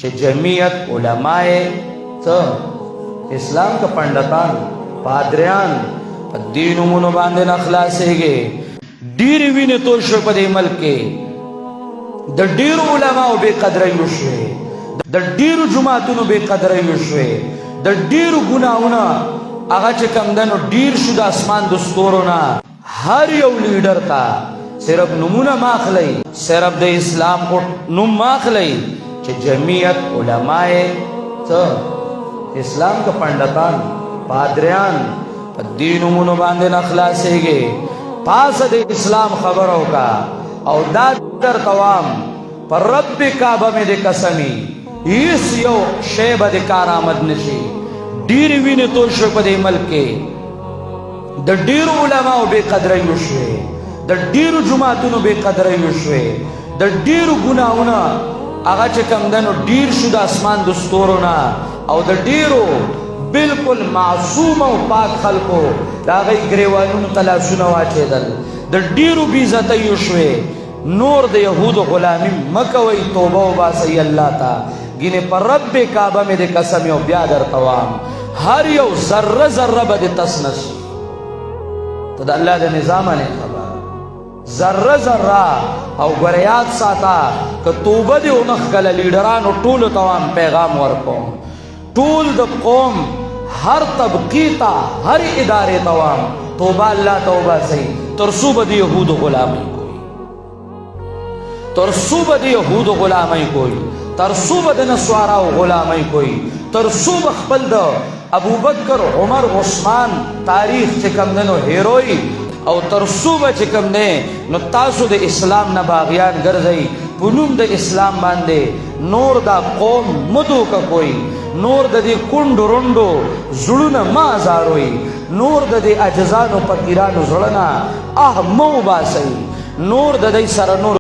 چې جمعیت علماء ته اسلام کا پندتان پادریان په دین نومونو باندې نه خلاصېږي. ډېرې وینې توی شوې په دې ملک کې، د ډېرو علماو بې قدرۍ وشوې، د ډېرو جوماتونو بې قدرۍ وشوې، د ډېرو ګناهونه هغه چې کوم دی نو ډېر شو د اسمان د ستورو نه. هر یو لیډر ته صرف نومونه ماخلی، صرف د اسلام نوم ماخلی چې جمعیت علماء ته اسلام کا پندتان پادریان په دې نومونو باندې نه خلاصېږي. پاسه د اسلام خبرو کا او دا در توام پر رب کعبه مې د قسمی هیڅ یو شی به د کارآمد نشي. ډېرې وینې توی شوې په دې ملک کې، د ډېرو علماو بې قدرۍ وشوې، د ډېرو جوماتونو بې قدرۍ وشوې، د ډېرو ګناهونه هغه چې کوم دی نو ډېر شو د اسمان د ستورو نه، او د ډېرو بالکل معصوم او پاک خلکو د هغوی ګریوانونو ته لاسونه واچېدل، د ډېرو بې عزتۍ وشوې. نور د یهودو غلامي مه کوئ، توبه وباسئ الله ته. ګینې پر رب کعبه مې د قسم یو بیا درته وایم، هر یو ذره ذره به د تس نه شي. ته د الله د نظام نه خبر ذره ذره. او ګوره یاد ساته که توبه دې ونه ښکله لیډرانو ټولو ته وایم پیغام ورکوم، ټول د قوم هر طبقې ته هر ادارې ته وایم توبه الله ته وباسئ، تر څو به د یهودو غلامۍ کوي، تر څو به د یهودو غلامۍ کوي، تر څو به د نسواراو غلامۍ کوي، تر څو به خپل د ابوبکر عمر عثمان تاریخ چې کوم دی نو هیروي، او تر څو به چې کوم دی نو تاسو د اسلام نه باغیان ګرځئ په نوم د اسلام باندې. نور دا قوم مه دوکه کوئ، نور د دې کونډو رونډو زړونه مه ازاروئ، نور د دې عجزانو فقیرانو زړه نه مه وباسئ، نور د دوی سره نور